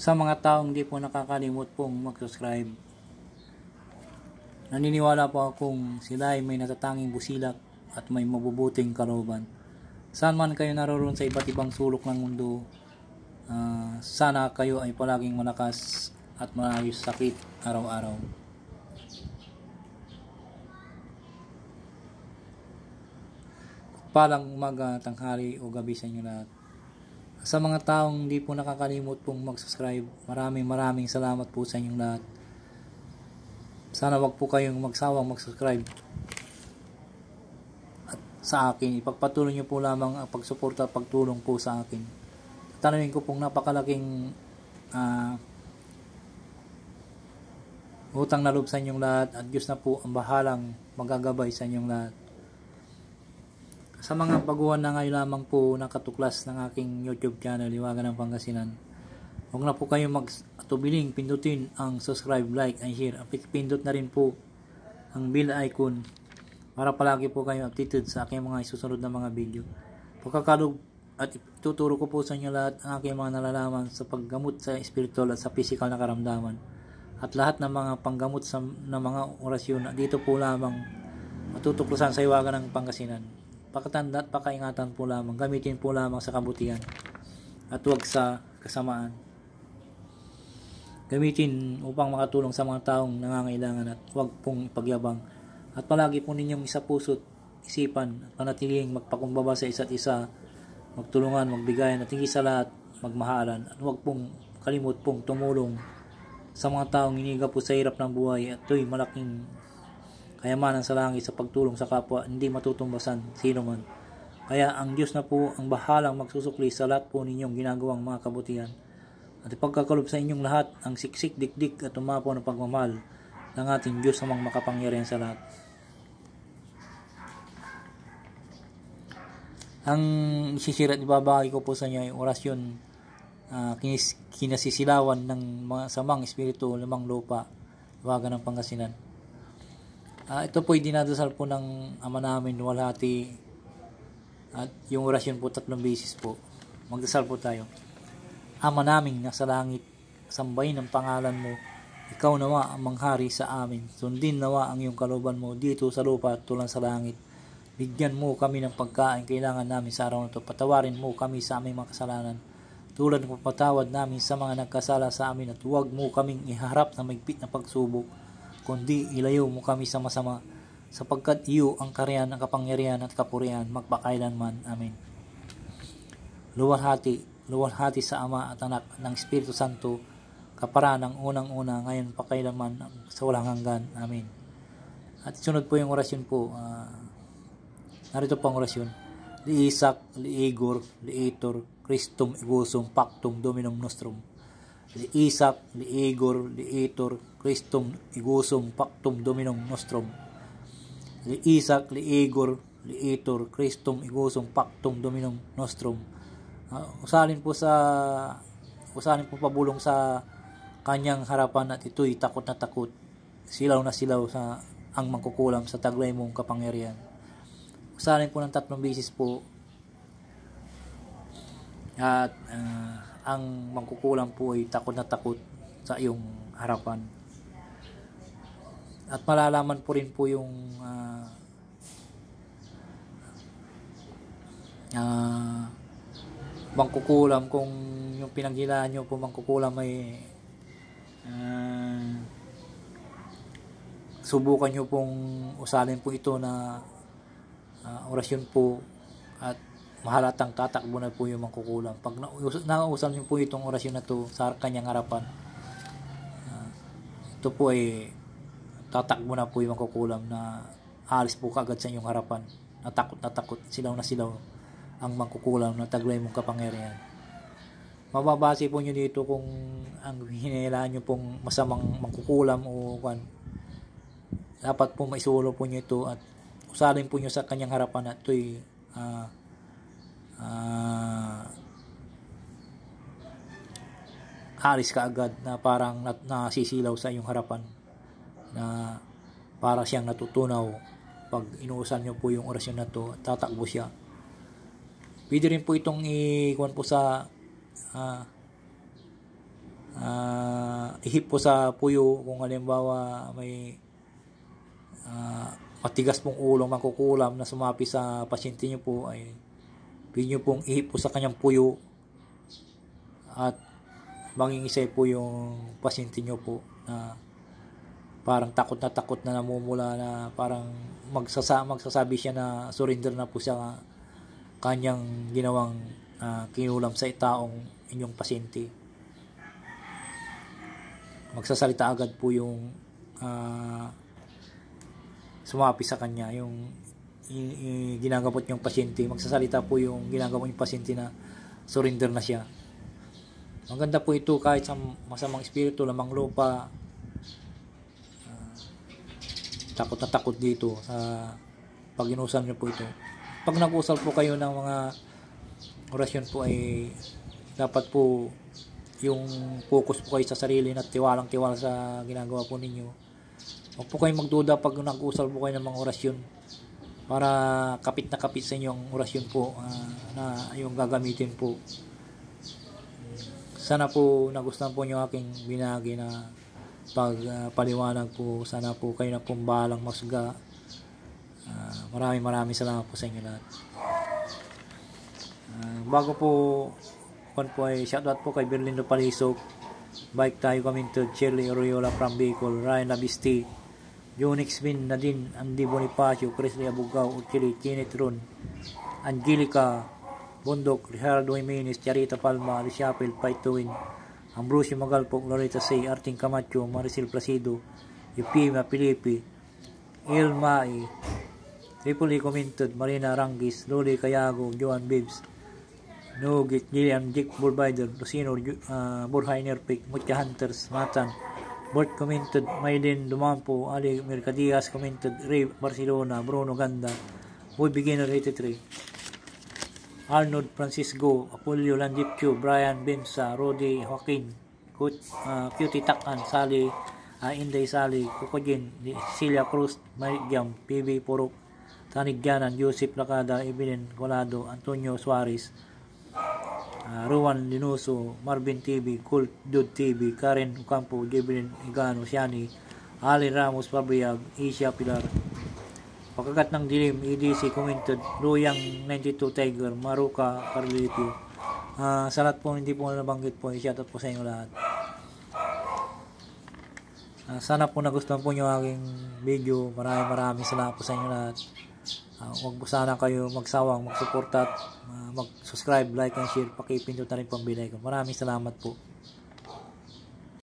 Sa mga taong di po nakakalimot pong mag-subscribe, naniniwala po akong sila ay may natatanging busilak at may mabubuting kalooban. Saan man kayo naroon sa iba't ibang sulok ng mundo, sana kayo ay palaging malakas at malayo sa sakit araw-araw. Palang umaga, tanghali o gabi sa inyo lahat. Sa mga taong di po nakakalimot pong mag-subscribe, maraming salamat po sa inyong lahat. Sana wag po kayong magsawang mag-subscribe at sa akin. Ipagpatuloy nyo po lamang ang pagsuporta at pagtulong po sa akin. Tanawin ko pong napakalaking utang na loob sa inyong lahat at Diyos na po ang bahalang magagabay sa inyong lahat. Sa mga baguhan na ngayon lamang po nakatuklas ng aking YouTube channel, Liwagan ng Pangasinan, huwag na po kayong magtubiling pindutin ang subscribe, like, and share. Pindot na rin po ang bell icon para palagi po kayong updated sa aking mga isusunod na mga video. Pagkakalog at ituturo ko po sa inyo lahat ang aking mga nalalaman sa paggamot sa spiritual at sa physical na karamdaman. At lahat ng mga panggamot ng mga orasyon dito po lamang matutuklasan sa Liwagan ng Pangasinan. Pakatanda at pakaingatan po lamang, gamitin po lamang sa kabutihan at huwag sa kasamaan. Gamitin upang makatulong sa mga taong nangangailangan at huwag pong ipagyabang. At palagi po ninyong isa puso't isipan at panatiling magpakumbaba sa isa't isa, magtulungan, magbigayan at higit sa lahat magmahalan. At huwag pong kalimot pong tumulong sa mga taong iniga po sa hirap ng buhay at ito'y malaking kayamanan sa langit sa pagtulong sa kapwa, hindi matutumbasan sino man. Kaya ang Diyos na po ang bahalang magsusukli sa lahat po ninyong ginagawang mga kabutihan. At ipagkakalob sa inyong lahat ang siksik, dikdik at umapaw na pagmamahal ng ating Diyos namang makapangyarihan sa lahat. Ang isisira at ibabahagi ko po sa inyo ay orasyon kinasisilawan ng mga samang espiritu, lamang lupa, Liwagan ng Pangasinan. Ito po ay dinadasal po ng Ama namin luwalhati at yung orasyon po 3 beses po. Magdasal po tayo. Ama naming nasa langit, sambahin ang pangalan mo. Ikaw nawa ang manghari sa amin. Sundin nawa ang iyong kalooban mo dito sa lupa tulad sa langit. Bigyan mo kami ng pagkain kailangan namin sa araw na ito. Patawarin mo kami sa aming mga kasalanan tulad ng pagpatawad namin sa mga nagkasala sa amin at huwag mo kaming iharap na maigpit na pagsubok, kundi ilayo mo kami sa masama, sapagkat iyo ang kariyan, ang kapangyarihan at kapurihan magpakailanman. Amen. Luwalhati sa Ama at Anak ng Espiritu Santo, kapara ng unang-una, ngayon pakailanman sa walang hanggan. Amen. At sunod po yung orasyon po. Narito po ang orasyon. Liisak, liigor, liitor, Christum igusum pactum dominum nostrum. Liisak, liigor, liitor, Christum igusum pactum dominum nostrum. Liisak, liigor, liitor, Christum igusum pactum dominum nostrum. Usalin po pabulong sa kanyang harapan at ito'y takot na takot. Silaw na silaw sa ang mangkukulam sa taglay mong kapangyarihan. Usalin po ng 3 beses po. At ang mangkukulam po ay takot na takot sa iyong harapan. At malalaman po rin po yung mangkukulam kung yung pinaghilaan nyo po mangkukulam ay subukan nyo pong usalin po ito na orasyon po at mahalatang tatakbo na po yung mangkukulam. Pag nausal nyo po itong orasyon na to sa kanyang harapan, ito po ay tatakbo na po yung mangkukulam na alis po kaagad sa inyong harapan. Na takot, silaw na silaw ang mangkukulam na taglay mong kapangyarihan. Mababase po nyo dito kung ang hinihilaan nyo pong masamang mangkukulam o dapat po maisulo po nyo ito at usalin po nyo sa kanyang harapan at ito'y alis ka agad na parang nasisilaw sa iyong harapan na para siyang natutunaw. Pag inuusan nyo po yung orasyon na to, tatakbo siya. Pwede rin po itong ikuan po sa ihip po sa puyo kung halimbawa may matigas pong ulo, makukulam na sumapi sa pasyente nyo po, ay pwede nyo pong ihip po sa kanyang puyo at maging isa po yung pasyente nyo po na parang takot na namumula, na parang magsasabi siya na surrender na po siya kanyang ginawang kinulam sa taong inyong pasyente. Magsasalita agad po yung sumapi sa kanya, yung ginagamot yung pasyente. Magsasalita po yung ginagamot yung pasyente na surrender na siya. Maganda po ito kahit sa masamang espiritu, lamang lupa. Takot na takot dito sa pag inusal nyo po ito. Pag nag-usal po kayo ng mga orasyon po, ay dapat po yung focus po kayo sa sarili at tiwalang-tiwala sa ginagawa po ninyo. Huwag po kayong magduda pag nag-usal po kayo ng mga orasyon, para kapit na kapit sa inyong orasyon po na yung gagamitin po. Sana po nagustuhan po nyo aking binagi na pagpaliwanag po. Sana po kayo na pong bahalang masga. Maraming salamat po sa inyo lahat. Bago po ay shoutout po kay Berlindo Palisok, Bike Tayo Commented, Shirley Oriola from Bicol, Ryan Labisti, Jonix Bin, Nadine, Andy Bonifacio, Crisley Abugao, Uchili, Kenneth Ron, Angelica Bondok, Ricardo Jimenez, Charita Palma, Rishapel, Fight to Win, Ambrosio Magalpok, Loretta Say, Arting Camacho, Maricel Placido, Yupima Pilipi, Il Mai, Triple E Commented, Marina Rangis, Loli Cayago, Joan Bibbs, Nugit, Gillian, Dick Burbider, Lucino, Borja Inerpic, Mucha Hunters, Matan, Bort Commented, Maylin Dumampo, Ali Mercadias Commented, Ray Barcelona, Bruno Ganda, Boy Beginner 83, Arnold Francisco, Apollo Landipcho, Brian Bensa, Rodi Joaquin, Cutie Takan, Sally, Inday Sally, Kukojin, Celia Cruz, Marigyam, PB Purok, Tanigyanan, Joseph Lacada, Evelyn Colado, Antonio Suarez, Ruan Linuso, Marvin TV, Colt Dude TV, Karen Ocampo, Jeblin Igano, Siani, Ali Ramos Pabriag, Asia Pilar, Pagkagat ng Dilim, EDC Commented, Luyang 92 Tiger, Maruka Carlipio. Sa lahat po hindi po nabanggit po, i-shoutout po sa inyo lahat. Sana po nagustuhan po nyo aking video. Maraming salamat po sa inyo lahat. Huwag po sana kayo magsawang mag-support at mag-subscribe, like and share. Pakipindot na rin po ang bell icon. Maraming salamat po.